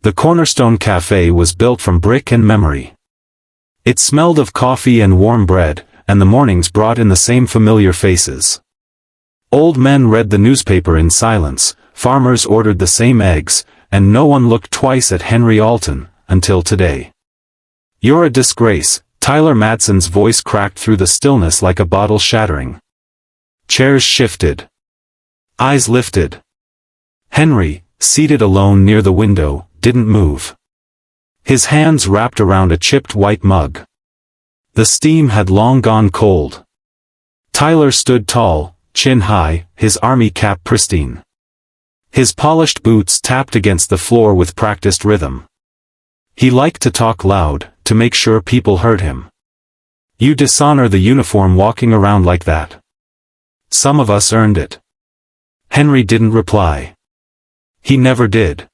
The Cornerstone Café was built from brick and memory. It smelled of coffee and warm bread, and the mornings brought in the same familiar faces. Old men read the newspaper in silence, farmers ordered the same eggs, and no one looked twice at Henry Alton, until today. "You're a disgrace," Tyler Madson's voice cracked through the stillness like a bottle shattering. Chairs shifted. Eyes lifted. Henry, seated alone near the window, didn't move. His hands wrapped around a chipped white mug. The steam had long gone cold. Tyler stood tall, chin high, his army cap pristine. His polished boots tapped against the floor with practiced rhythm. He liked to talk loud, to make sure people heard him. "You dishonor the uniform walking around like that. Some of us earned it." Henry didn't reply. He never did.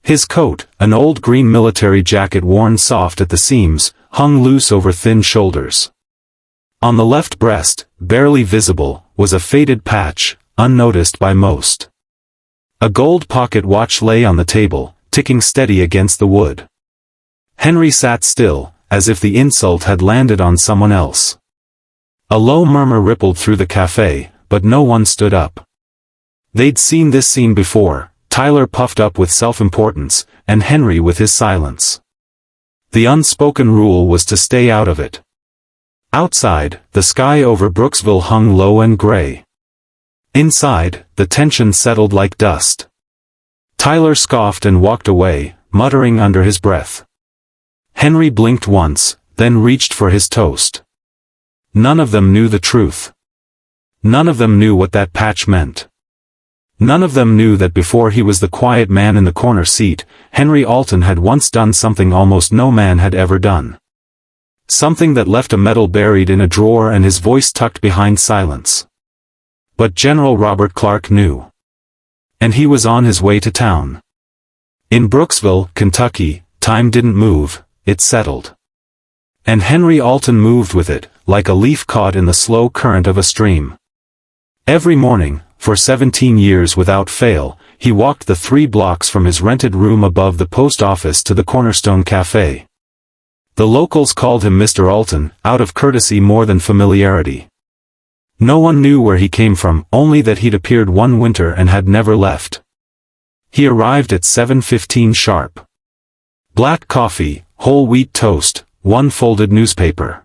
His coat, an old green military jacket worn soft at the seams, hung loose over thin shoulders. On the left breast, barely visible, was a faded patch, unnoticed by most. A gold pocket watch lay on the table, ticking steady against the wood. Henry sat still, as if the insult had landed on someone else. A low murmur rippled through the café, but no one stood up. They'd seen this scene before, Tyler puffed up with self-importance, and Henry with his silence. The unspoken rule was to stay out of it. Outside, the sky over Brooksville hung low and gray. Inside, the tension settled like dust. Tyler scoffed and walked away, muttering under his breath. Henry blinked once, then reached for his toast. None of them knew the truth. None of them knew what that patch meant. None of them knew that before he was the quiet man in the corner seat, Henry Alton had once done something almost no man had ever done. Something that left a medal buried in a drawer and his voice tucked behind silence. But General Robert Clark knew. And he was on his way to town. In Brooksville, Kentucky, time didn't move, it settled. And Henry Alton moved with it, like a leaf caught in the slow current of a stream. Every morning, for 17 years without fail, he walked the 3 blocks from his rented room above the post office to the Cornerstone Café. The locals called him Mr. Alton, out of courtesy more than familiarity. No one knew where he came from, only that he'd appeared one winter and had never left. He arrived at 7:15 sharp. Black coffee, whole wheat toast, one folded newspaper.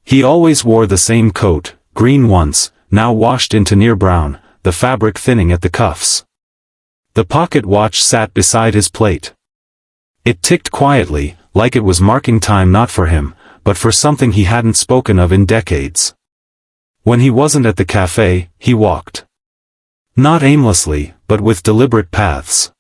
He always wore the same coat, green once, now washed into near brown, the fabric thinning at the cuffs. The pocket watch sat beside his plate. It ticked quietly, like it was marking time not for him, but for something he hadn't spoken of in decades. When he wasn't at the café, he walked. Not aimlessly, but with deliberate paths.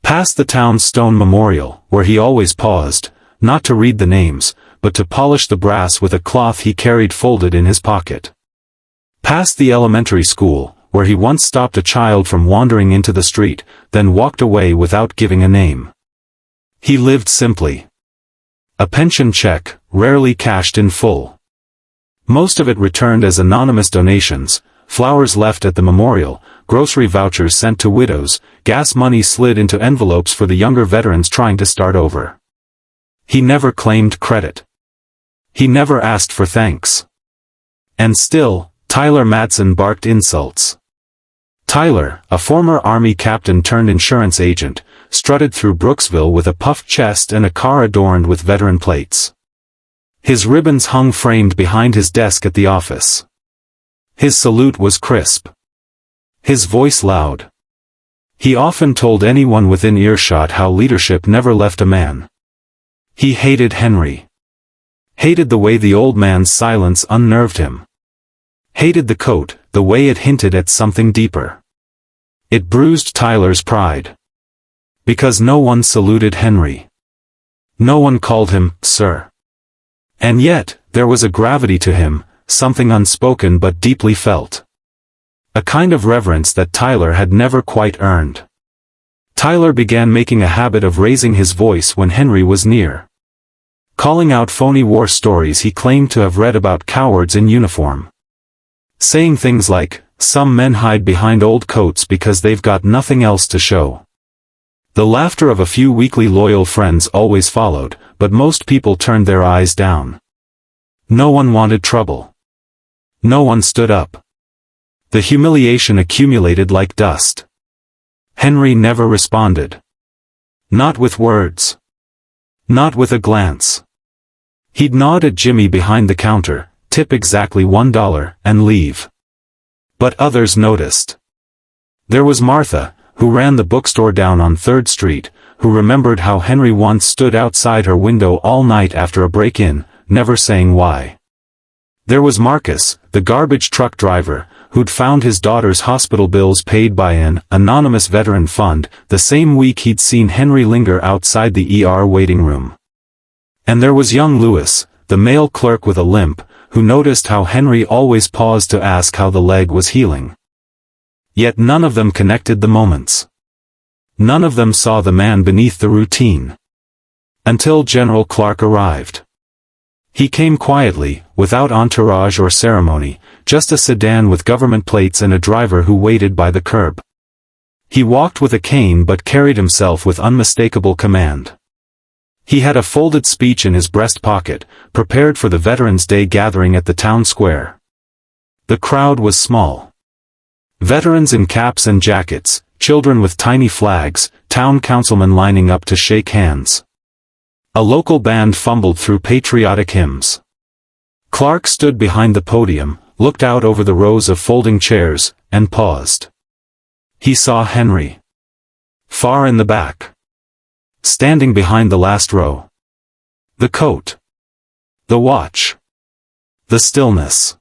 Past the town's stone memorial, where he always paused, not to read the names, but to polish the brass with a cloth he carried folded in his pocket. Past the elementary school, where he once stopped a child from wandering into the street, then walked away without giving a name. He lived simply. A pension check, rarely cashed in full. Most of it returned as anonymous donations, flowers left at the memorial, grocery vouchers sent to widows, gas money slid into envelopes for the younger veterans trying to start over. He never claimed credit. He never asked for thanks. And still, Tyler Madson barked insults. Tyler, a former Army captain turned insurance agent, strutted through Brooksville with a puffed chest and a car adorned with veteran plates. His ribbons hung framed behind his desk at the office. His salute was crisp. His voice loud. He often told anyone within earshot how leadership never left a man. He hated Henry. Hated the way the old man's silence unnerved him. Hated the coat, the way it hinted at something deeper. It bruised Tyler's pride. Because no one saluted Henry. No one called him, sir. And yet, there was a gravity to him, something unspoken but deeply felt. A kind of reverence that Tyler had never quite earned. Tyler began making a habit of raising his voice when Henry was near. Calling out phony war stories he claimed to have read about cowards in uniform. Saying things like, "Some men hide behind old coats because they've got nothing else to show." The laughter of a few weakly loyal friends always followed, but most people turned their eyes down. No one wanted trouble. No one stood up. The humiliation accumulated like dust. Henry never responded. Not with words. Not with a glance. He'd nod at Jimmy behind the counter, tip exactly $1, and leave. But others noticed. There was Martha, who ran the bookstore down on 3rd Street, who remembered how Henry once stood outside her window all night after a break-in, never saying why. There was Marcus, the garbage truck driver, who'd found his daughter's hospital bills paid by an anonymous veteran fund, the same week he'd seen Henry linger outside the ER waiting room. And there was young Lewis, the mail clerk with a limp, who noticed how Henry always paused to ask how the leg was healing. Yet none of them connected the moments. None of them saw the man beneath the routine. Until General Clark arrived. He came quietly, without entourage or ceremony, just a sedan with government plates and a driver who waited by the curb. He walked with a cane but carried himself with unmistakable command. He had a folded speech in his breast pocket, prepared for the Veterans Day gathering at the town square. The crowd was small. Veterans in caps and jackets, children with tiny flags, town councilmen lining up to shake hands. A local band fumbled through patriotic hymns. Clark stood behind the podium, looked out over the rows of folding chairs, and paused. He saw Henry. Far in the back. Standing behind the last row. The coat. The watch. The stillness.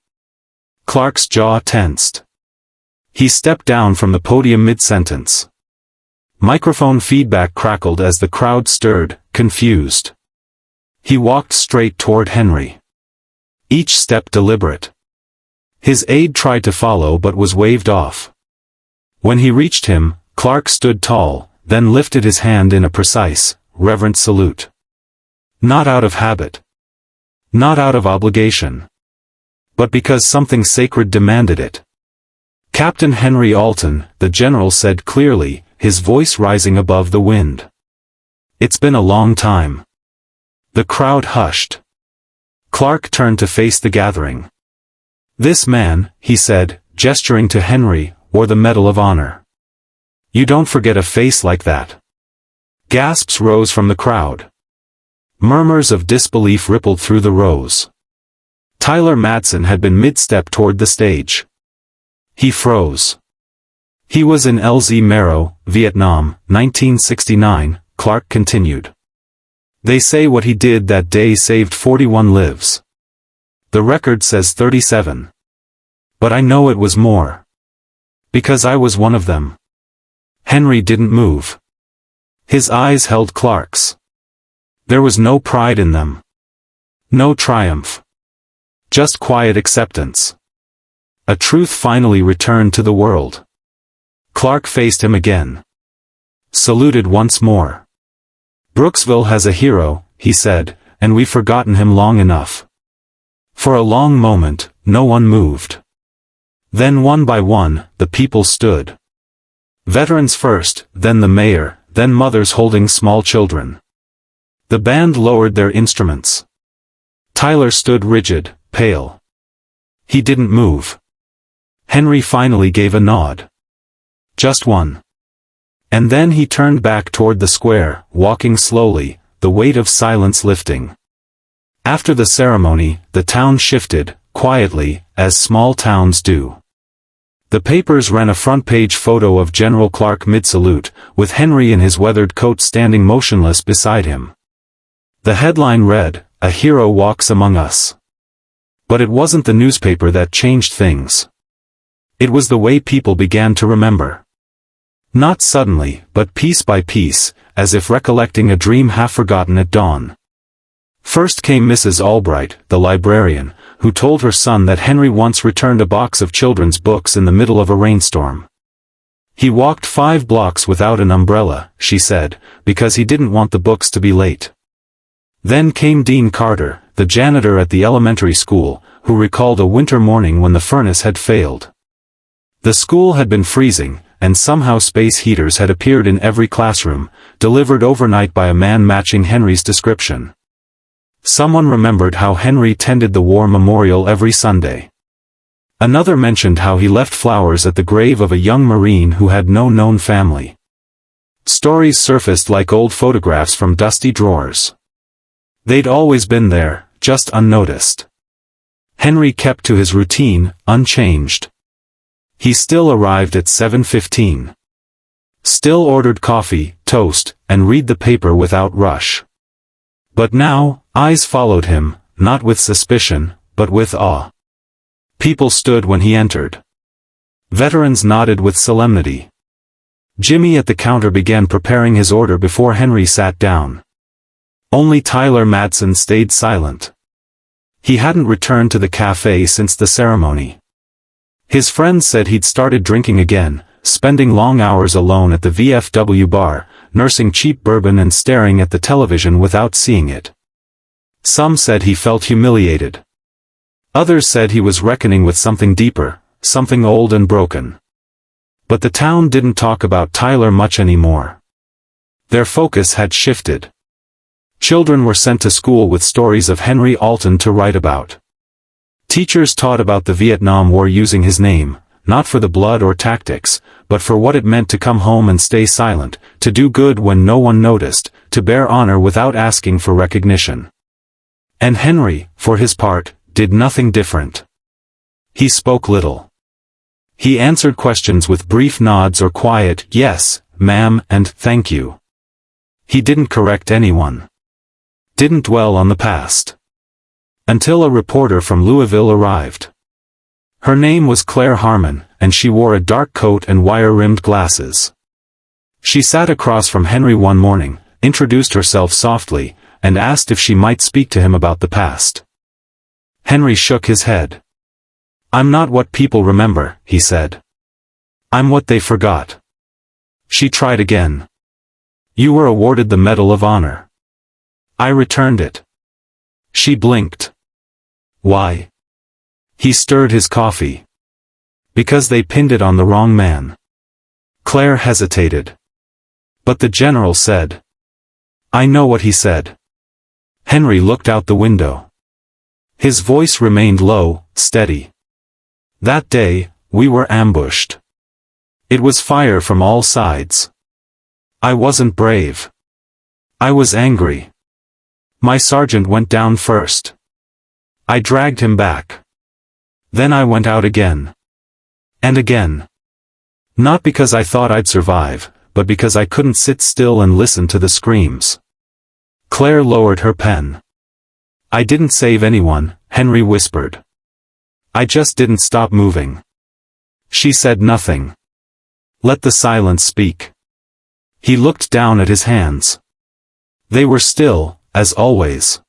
Clark's jaw tensed. He stepped down from the podium mid-sentence. Microphone feedback crackled as the crowd stirred, confused. He walked straight toward Henry. Each step deliberate. His aide tried to follow but was waved off. When he reached him, Clark stood tall, then lifted his hand in a precise, reverent salute. Not out of habit. Not out of obligation. But because something sacred demanded it. Captain Henry Alton, the general said clearly, his voice rising above the wind. It's been a long time. The crowd hushed. Clark turned to face the gathering. This man, he said, gesturing to Henry, wore the Medal of Honor. You don't forget a face like that. Gasps rose from the crowd. Murmurs of disbelief rippled through the rows. Tyler Madson had been mid-step toward the stage. He froze. He was in LZ Mero, Vietnam, 1969, Clark continued. They say what he did that day saved 41 lives. The record says 37. But I know it was more. Because I was one of them. Henry didn't move. His eyes held Clark's. There was no pride in them. No triumph. Just quiet acceptance. A truth finally returned to the world. Clark faced him again. Saluted once more. Brooksville has a hero, he said, and we've forgotten him long enough. For a long moment, no one moved. Then one by one, the people stood. Veterans first, then the mayor, then mothers holding small children. The band lowered their instruments. Tyler stood rigid, pale. He didn't move. Henry finally gave a nod. Just one. And then he turned back toward the square, walking slowly, the weight of silence lifting. After the ceremony, the town shifted, quietly, as small towns do. The papers ran a front-page photo of General Clark mid-salute, with Henry in his weathered coat standing motionless beside him. The headline read, "A hero walks among us." But it wasn't the newspaper that changed things. It was the way people began to remember. Not suddenly, but piece by piece, as if recollecting a dream half-forgotten at dawn. First came Mrs. Albright, the librarian, who told her son that Henry once returned a box of children's books in the middle of a rainstorm. He walked 5 blocks without an umbrella, she said, because he didn't want the books to be late. Then came Dean Carter, the janitor at the elementary school, who recalled a winter morning when the furnace had failed. The school had been freezing, and somehow space heaters had appeared in every classroom, delivered overnight by a man matching Henry's description. Someone remembered how Henry tended the war memorial every Sunday. Another mentioned how he left flowers at the grave of a young Marine who had no known family. Stories surfaced like old photographs from dusty drawers. They'd always been there, just unnoticed. Henry kept to his routine, unchanged. He still arrived at 7:15. Still ordered coffee, toast, and read the paper without rush. But now, eyes followed him, not with suspicion, but with awe. People stood when he entered. Veterans nodded with solemnity. Jimmy at the counter began preparing his order before Henry sat down. Only Tyler Madson stayed silent. He hadn't returned to the cafe since the ceremony. His friends said he'd started drinking again, spending long hours alone at the VFW bar, nursing cheap bourbon and staring at the television without seeing it. Some said he felt humiliated. Others said he was reckoning with something deeper, something old and broken. But the town didn't talk about Tyler much anymore. Their focus had shifted. Children were sent to school with stories of Henry Alton to write about. Teachers taught about the Vietnam War using his name, not for the blood or tactics, but for what it meant to come home and stay silent, to do good when no one noticed, to bear honor without asking for recognition. And Henry, for his part, did nothing different. He spoke little. He answered questions with brief nods or quiet yes, ma'am, and thank you. He didn't correct anyone. Didn't dwell on the past. Until a reporter from Louisville arrived. Her name was Claire Harmon, and she wore a dark coat and wire-rimmed glasses. She sat across from Henry one morning, introduced herself softly, and asked if she might speak to him about the past. Henry shook his head. "I'm not what people remember," he said. "I'm what they forgot." She tried again. "You were awarded the Medal of Honor." "I returned it." She blinked. "Why?" He stirred his coffee. "Because they pinned it on the wrong man." Claire hesitated. "But the general said." "I know what he said." Henry looked out the window. His voice remained low, steady. "That day, we were ambushed. It was fire from all sides. I wasn't brave. I was angry. My sergeant went down first. I dragged him back. Then I went out again. And again. Not because I thought I'd survive, but because I couldn't sit still and listen to the screams." Claire lowered her pen. "I didn't save anyone," Henry whispered. "I just didn't stop moving." She said nothing. Let the silence speak. He looked down at his hands. They were still, as always.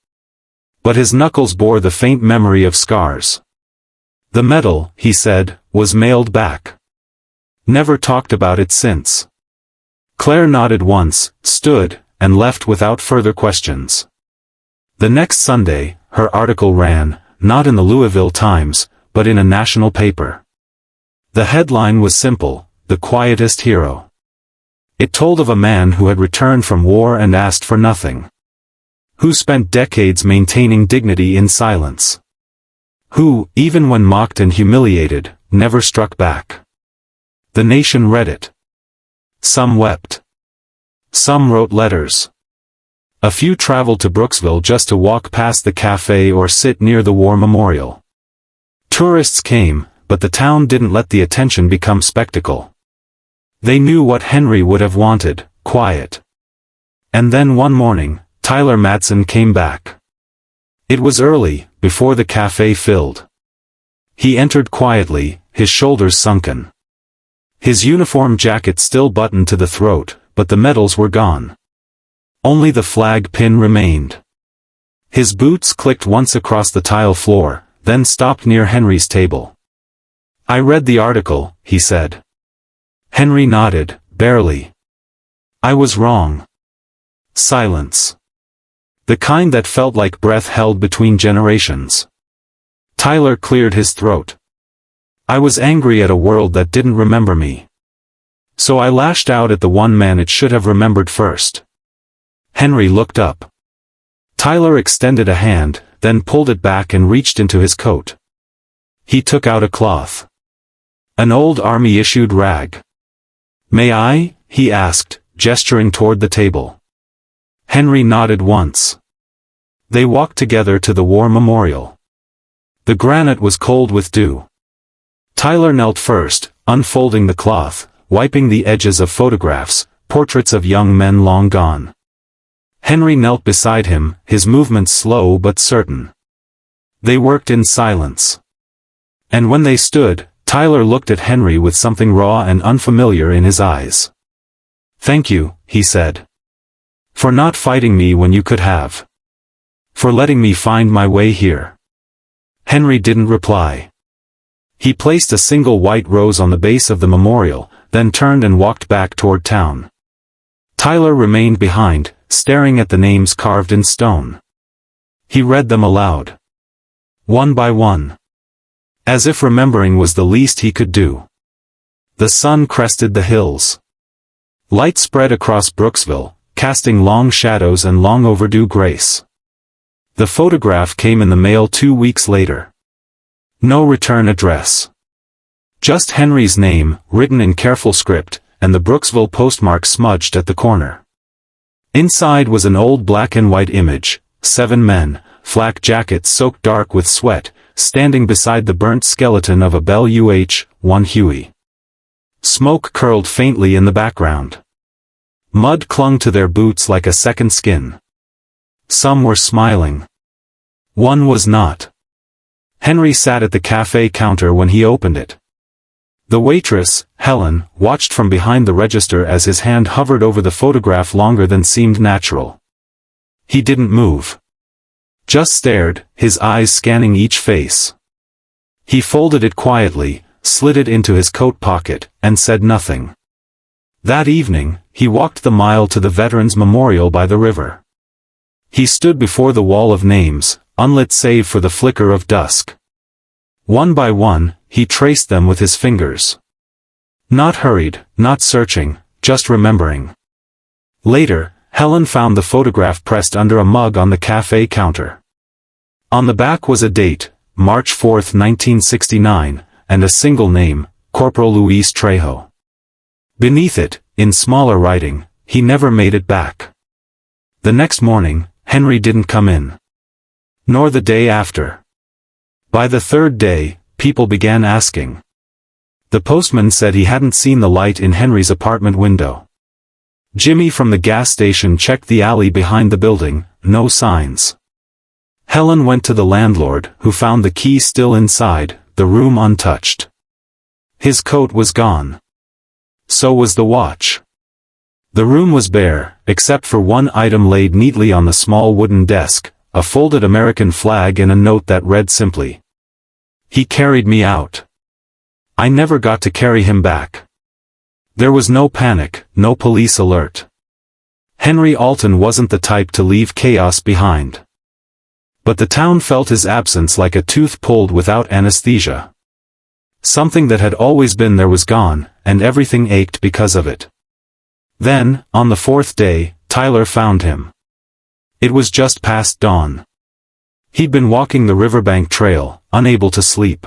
But his knuckles bore the faint memory of scars. "The medal," he said, "was mailed back. Never talked about it since." Claire nodded once, stood, and left without further questions. The next Sunday, her article ran, not in the Louisville Times, but in a national paper. The headline was simple, "The Quietest Hero." It told of a man who had returned from war and asked for nothing. Who spent decades maintaining dignity in silence. Who, even when mocked and humiliated, never struck back. The nation read it. Some wept. Some wrote letters. A few traveled to Brooksville just to walk past the cafe or sit near the war memorial. Tourists came, but the town didn't let the attention become spectacle. They knew what Henry would have wanted, quiet. And then one morning, Tyler Madson came back. It was early, before the cafe filled. He entered quietly, his shoulders sunken. His uniform jacket still buttoned to the throat, but the medals were gone. Only the flag pin remained. His boots clicked once across the tile floor, then stopped near Henry's table. "I read the article," he said. Henry nodded, barely. "I was wrong." Silence. The kind that felt like breath held between generations. Tyler cleared his throat. "I was angry at a world that didn't remember me. So I lashed out at the one man it should have remembered first. Henry looked up. Tyler extended a hand, then pulled it back and reached into his coat. He took out a cloth. An old army-issued rag. "May I?" he asked, gesturing toward the table. Henry nodded once. They walked together to the war memorial. The granite was cold with dew. Tyler knelt first, unfolding the cloth, wiping the edges of photographs, portraits of young men long gone. Henry knelt beside him, his movements slow but certain. They worked in silence. And when they stood, Tyler looked at Henry with something raw and unfamiliar in his eyes. "Thank you," he said. "For not fighting me when you could have. For letting me find my way here." Henry didn't reply. He placed a single white rose on the base of the memorial, then turned and walked back toward town. Tyler remained behind, staring at the names carved in stone. He read them aloud. One by one. As if remembering was the least he could do. The sun crested the hills. Light spread across Brooksville, casting long shadows and long overdue grace. The photograph came in the mail 2 weeks later. No return address. Just Henry's name, written in careful script, and the Brooksville postmark smudged at the corner. Inside was an old black and white image, 7 men, flak jackets soaked dark with sweat, standing beside the burnt skeleton of a Bell UH-1 Huey. Smoke curled faintly in the background. Mud clung to their boots like a second skin. Some were smiling. One was not. Henry sat at the cafe counter when he opened it. The waitress, Helen, watched from behind the register as his hand hovered over the photograph longer than seemed natural. He didn't move. Just stared, his eyes scanning each face. He folded it quietly, slid it into his coat pocket, and said nothing. That evening, he walked the mile to the Veterans Memorial by the river. He stood before the wall of names, unlit save for the flicker of dusk. One by one, he traced them with his fingers. Not hurried, not searching, just remembering. Later, Helen found the photograph pressed under a mug on the cafe counter. On the back was a date, March 4, 1969, and a single name, Corporal Luis Trejo. Beneath it, in smaller writing, he never made it back. The next morning, Henry didn't come in. Nor the day after. By the third day, people began asking. The postman said he hadn't seen the light in Henry's apartment window. Jimmy from the gas station checked the alley behind the building, no signs. Helen went to the landlord, who found the key still inside, the room untouched. His coat was gone. So was the watch. The room was bare, except for one item laid neatly on the small wooden desk, a folded American flag and a note that read simply. He carried me out. I never got to carry him back. There was no panic, no police alert. Henry Alton wasn't the type to leave chaos behind. But the town felt his absence like a tooth pulled without anesthesia. Something that had always been there was gone, and everything ached because of it. Then, on the 4th day, Tyler found him. It was just past dawn. He'd been walking the riverbank trail, unable to sleep.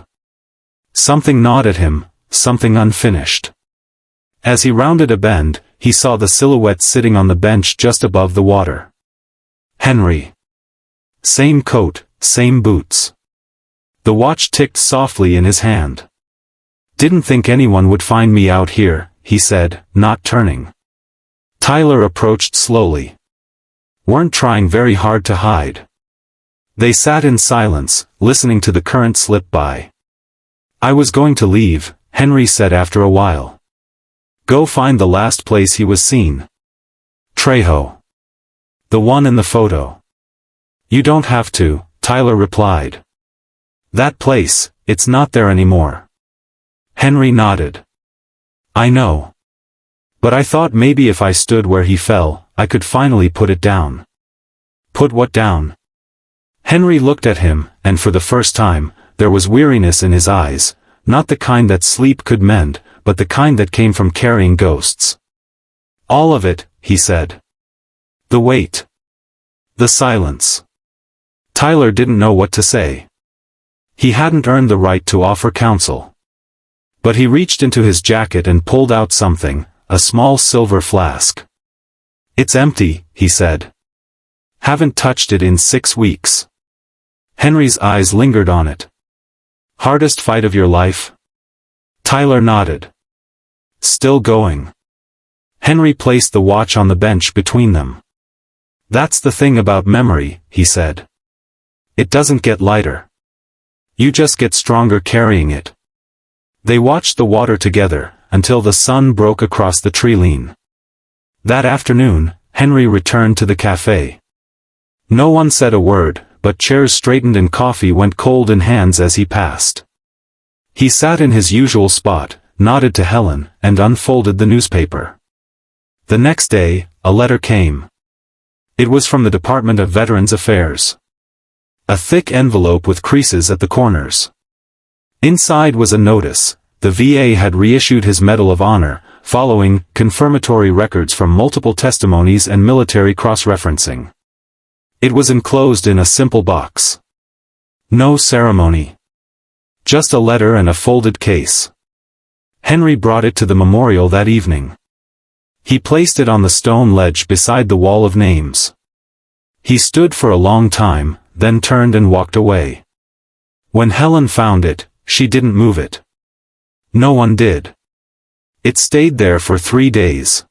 Something gnawed at him, something unfinished. As he rounded a bend, he saw the silhouette sitting on the bench just above the water. Henry. Same coat, same boots. The watch ticked softly in his hand. Didn't think anyone would find me out here, he said, not turning. Tyler approached slowly. Weren't trying very hard to hide. They sat in silence, listening to the current slip by. I was going to leave, Henry said after a while. Go find the last place he was seen. Trejo. The one in the photo. You don't have to, Tyler replied. That place, it's not there anymore. Henry nodded. I know. But I thought maybe if I stood where he fell, I could finally put it down. Put what down? Henry looked at him, and for the first time, there was weariness in his eyes, not the kind that sleep could mend, but the kind that came from carrying ghosts. All of it, he said. The wait. The silence. Tyler didn't know what to say. He hadn't earned the right to offer counsel. But he reached into his jacket and pulled out something, a small silver flask. It's empty, he said. Haven't touched it in 6 weeks. Henry's eyes lingered on it. Hardest fight of your life? Tyler nodded. Still going. Henry placed the watch on the bench between them. That's the thing about memory, he said. It doesn't get lighter. You just get stronger carrying it. They watched the water together, until the sun broke across the tree-line. That afternoon, Henry returned to the cafe. No one said a word, but chairs straightened and coffee went cold in hands as he passed. He sat in his usual spot, nodded to Helen, and unfolded the newspaper. The next day, a letter came. It was from the Department of Veterans Affairs. A thick envelope with creases at the corners. Inside was a notice. The VA had reissued his Medal of Honor, following confirmatory records from multiple testimonies and military cross-referencing. It was enclosed in a simple box. No ceremony. Just a letter and a folded case. Henry brought it to the memorial that evening. He placed it on the stone ledge beside the wall of names. He stood for a long time, then turned and walked away. When Helen found it, she didn't move it. No one did. It stayed there for 3 days.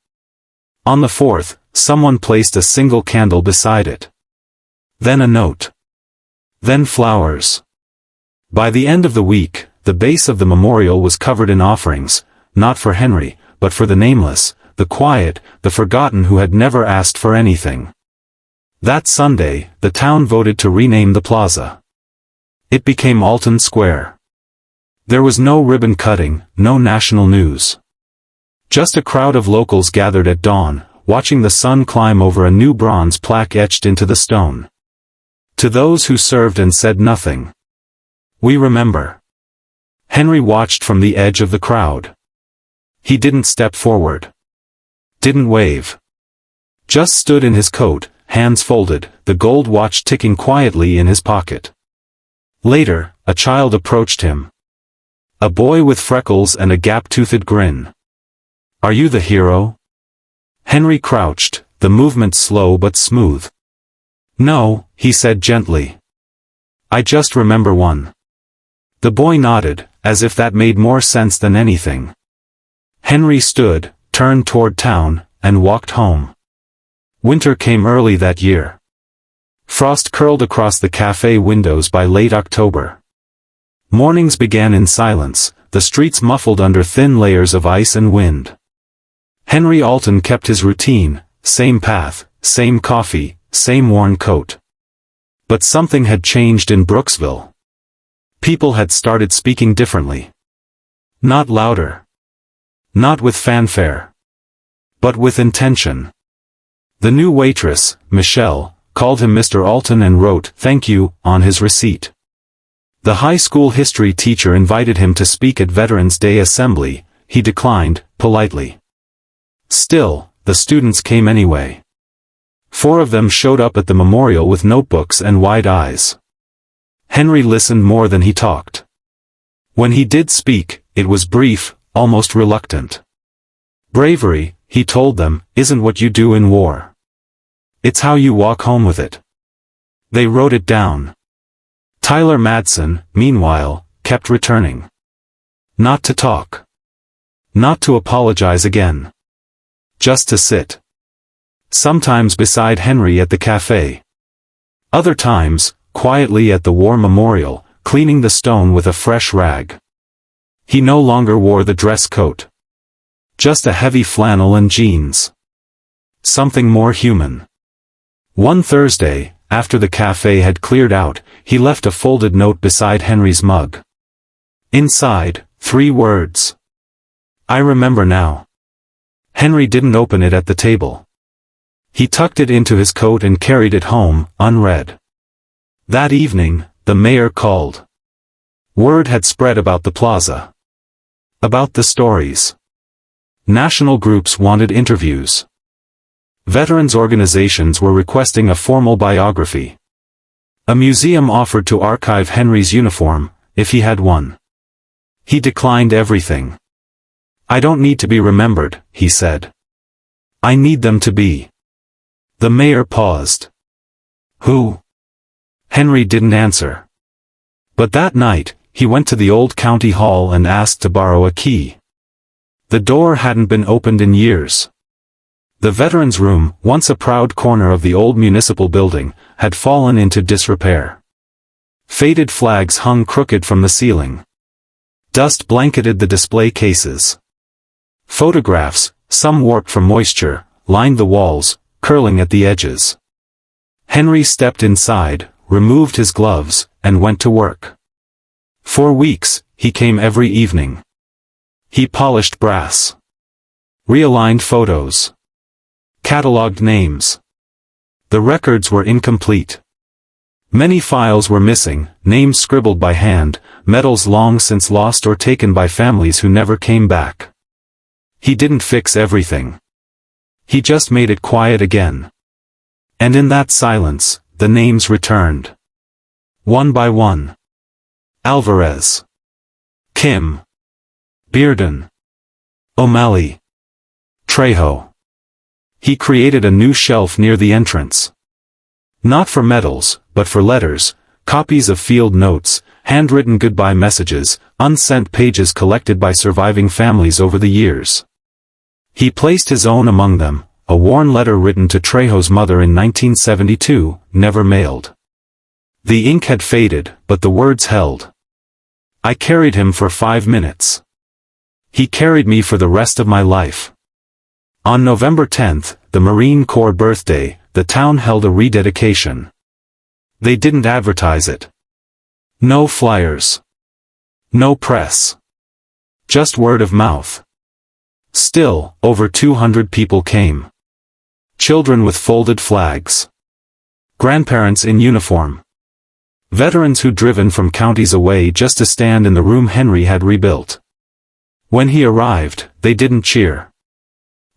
On the 4th, someone placed a single candle beside it. Then a note. Then flowers. By the end of the week, the base of the memorial was covered in offerings, not for Henry, but for the nameless, the quiet, the forgotten who had never asked for anything. That Sunday, the town voted to rename the plaza. It became Alton Square. There was no ribbon cutting, no national news. Just a crowd of locals gathered at dawn, watching the sun climb over a new bronze plaque etched into the stone. To those who served and said nothing. We remember. Henry watched from the edge of the crowd. He didn't step forward. Didn't wave. Just stood in his coat, hands folded, the gold watch ticking quietly in his pocket. Later, a child approached him. A boy with freckles and a gap-toothed grin. Are you the hero? Henry crouched, the movement slow but smooth. No, he said gently. I just remember one. The boy nodded, as if that made more sense than anything. Henry stood, turned toward town, and walked home. Winter came early that year. Frost curled across the cafe windows by late October. Mornings began in silence, the streets muffled under thin layers of ice and wind. Henry Alton kept his routine, same path, same coffee, same worn coat. But something had changed in Brooksville. People had started speaking differently. Not louder. Not with fanfare. But with intention. The new waitress, Michelle, called him Mr. Alton and wrote "Thank you" on his receipt. The high school history teacher invited him to speak at Veterans Day Assembly. He declined, politely. Still, the students came anyway. 4 of them showed up at the memorial with notebooks and wide eyes. Henry listened more than he talked. When he did speak, it was brief, almost reluctant. Bravery, he told them, isn't what you do in war. It's how you walk home with it. They wrote it down. Tyler Madson, meanwhile, kept returning. Not to talk. Not to apologize again. Just to sit. Sometimes beside Henry at the cafe. Other times, quietly at the war memorial, cleaning the stone with a fresh rag. He no longer wore the dress coat. Just a heavy flannel and jeans. Something more human. One Thursday, after the cafe had cleared out, he left a folded note beside Henry's mug. Inside, 3 words. I remember now. Henry didn't open it at the table. He tucked it into his coat and carried it home, unread. That evening, the mayor called. Word had spread about the plaza. About the stories. National groups wanted interviews. Veterans organizations were requesting a formal biography. A museum offered to archive Henry's uniform, if he had one. He declined everything. "I don't need to be remembered," he said. "I need them to be." The mayor paused. "Who?" Henry didn't answer. But that night, he went to the old county hall and asked to borrow a key. The door hadn't been opened in years. The veterans' room, once a proud corner of the old municipal building, had fallen into disrepair. Faded flags hung crooked from the ceiling. Dust blanketed the display cases. Photographs, some warped from moisture, lined the walls, curling at the edges. Henry stepped inside, removed his gloves, and went to work. For weeks, he came every evening. He polished brass. Realigned photos. Catalogued names. The records were incomplete. Many files were missing, names scribbled by hand, medals long since lost or taken by families who never came back. He didn't fix everything. He just made it quiet again. And in that silence, the names returned. One by one. Alvarez. Kim. Bearden. O'Malley. Trejo. He created a new shelf near the entrance. Not for medals, but for letters, copies of field notes, handwritten goodbye messages, unsent pages collected by surviving families over the years. He placed his own among them, a worn letter written to Trejo's mother in 1972, never mailed. The ink had faded, but the words held. "I carried him for 5 minutes. He carried me for the rest of my life." On November 10th, the Marine Corps birthday, the town held a rededication. They didn't advertise it. No flyers. No press. Just word of mouth. Still, over 200 people came. Children with folded flags. Grandparents in uniform. Veterans who'd driven from counties away just to stand in the room Henry had rebuilt. When he arrived, they didn't cheer.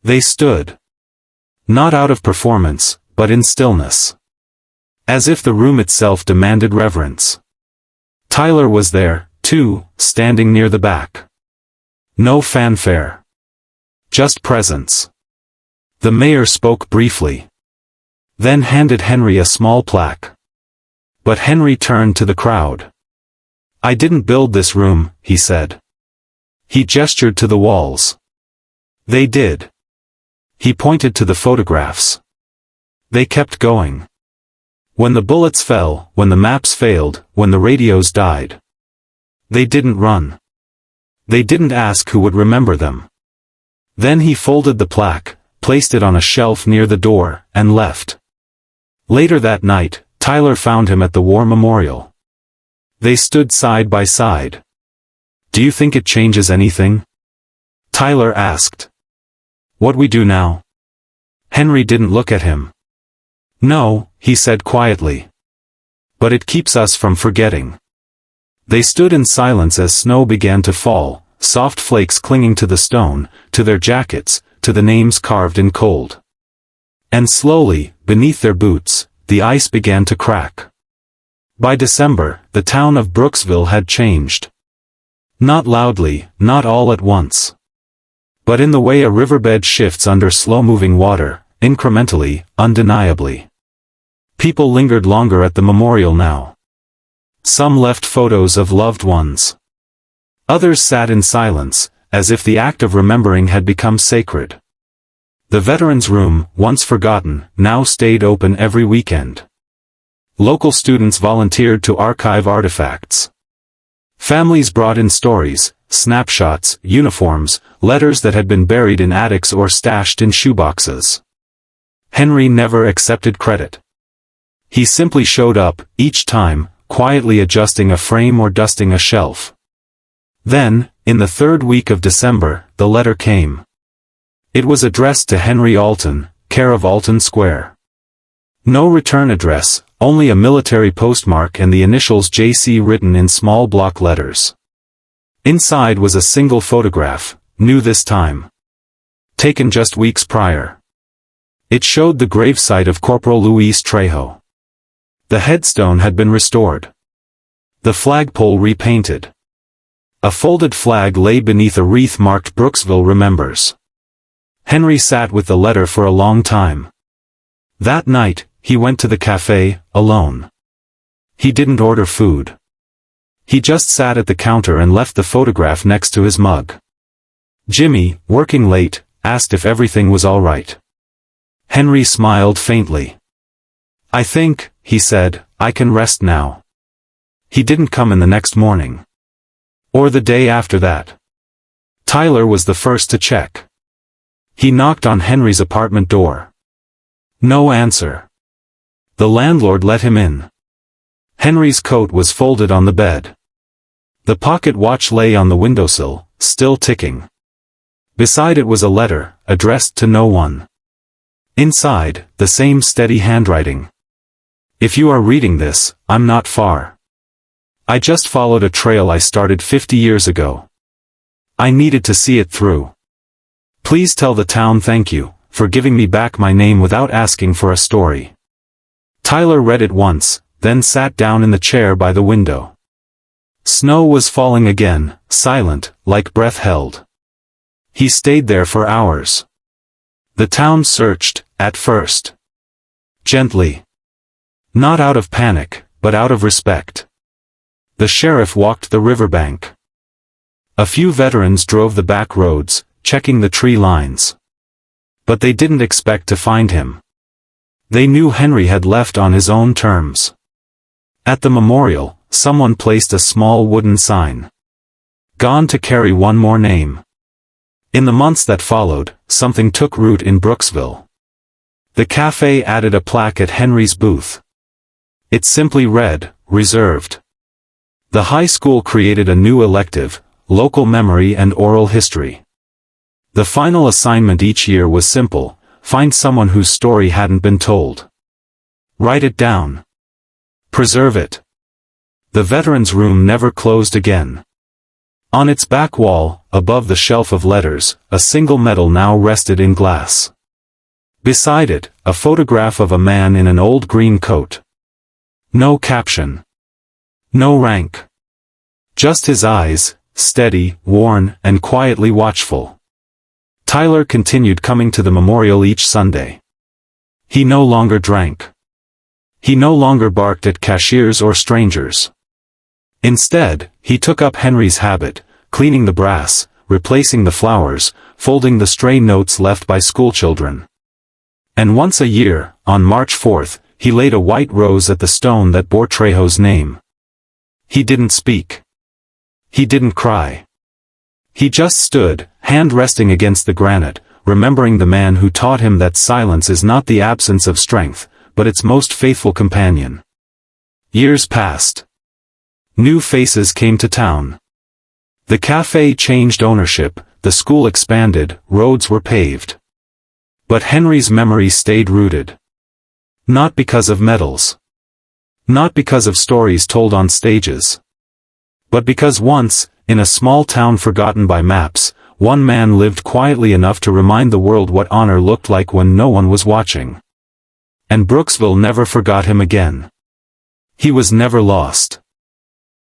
They stood. Not out of performance, but in stillness. As if the room itself demanded reverence. Tyler was there, too, standing near the back. No fanfare. Just presence. The mayor spoke briefly. Then handed Henry a small plaque. But Henry turned to the crowd. "I didn't build this room," he said. He gestured to the walls. "They did." He pointed to the photographs. They kept going. When the bullets fell, when the maps failed, when the radios died. They didn't run. They didn't ask who would remember them. Then he folded the plaque, placed it on a shelf near the door, and left. Later that night, Tyler found him at the War Memorial. They stood side by side. "Do you think it changes anything?" Tyler asked. "What we do now?" Henry didn't look at him. "No," he said quietly. "But it keeps us from forgetting." They stood in silence as snow began to fall, soft flakes clinging to the stone, to their jackets, to the names carved in cold. And slowly, beneath their boots, the ice began to crack. By December, the town of Brooksville had changed. Not loudly, not all at once. But in the way a riverbed shifts under slow-moving water, incrementally, undeniably. People lingered longer at the memorial now. Some left photos of loved ones. Others sat in silence, as if the act of remembering had become sacred. The veterans' room, once forgotten, now stayed open every weekend. Local students volunteered to archive artifacts. Families brought in stories, snapshots, uniforms, letters that had been buried in attics or stashed in shoeboxes. Henry never accepted credit. He simply showed up, each time, quietly adjusting a frame or dusting a shelf. Then, in the third week of December, the letter came. It was addressed to Henry Alton, care of Alton Square. No return address, only a military postmark and the initials JC written in small block letters. Inside was a single photograph, new this time. Taken just weeks prior. It showed the gravesite of Corporal Luis Trejo. The headstone had been restored. The flagpole repainted. A folded flag lay beneath a wreath marked Brooksville Remembers. Henry sat with the letter for a long time. That night, he went to the cafe, alone. He didn't order food. He just sat at the counter and left the photograph next to his mug. Jimmy, working late, asked if everything was all right. Henry smiled faintly. "I think," he said, "I can rest now." He didn't come in the next morning. Or the day after that. Tyler was the first to check. He knocked on Henry's apartment door. No answer. The landlord let him in. Henry's coat was folded on the bed. The pocket watch lay on the windowsill, still ticking. Beside it was a letter, addressed to no one. Inside, the same steady handwriting. "If you are reading this, I'm not far. I just followed a trail I started 50 years ago. I needed to see it through. Please tell the town thank you for giving me back my name without asking for a story." Tyler read it once, then sat down in the chair by the window. Snow was falling again, silent, like breath held. He stayed there for hours. The town searched, at first. Gently. Not out of panic, but out of respect. The sheriff walked the riverbank. A few veterans drove the back roads, checking the tree lines. But they didn't expect to find him. They knew Henry had left on his own terms. At the memorial, someone placed a small wooden sign. "Gone to carry one more name." In the months that followed, something took root in Brooksville. The cafe added a plaque at Henry's booth. It simply read, "Reserved." The high school created a new elective, local memory and oral history. The final assignment each year was simple: find someone whose story hadn't been told. Write it down. Preserve it. The veterans' room never closed again. On its back wall, above the shelf of letters, a single medal now rested in glass. Beside it, a photograph of a man in an old green coat. No caption. No rank. Just his eyes, steady, worn, and quietly watchful. Tyler continued coming to the memorial each Sunday. He no longer drank. He no longer barked at cashiers or strangers. Instead, he took up Henry's habit, cleaning the brass, replacing the flowers, folding the stray notes left by schoolchildren. And once a year, on March 4th, he laid a white rose at the stone that bore Trejo's name. He didn't speak. He didn't cry. He just stood, hand resting against the granite, remembering the man who taught him that silence is not the absence of strength, but its most faithful companion. Years passed. New faces came to town. The cafe changed ownership, the school expanded, roads were paved. But Henry's memory stayed rooted. Not because of medals. Not because of stories told on stages. But because once, in a small town forgotten by maps, one man lived quietly enough to remind the world what honor looked like when no one was watching. And Brooksville never forgot him again. He was never lost.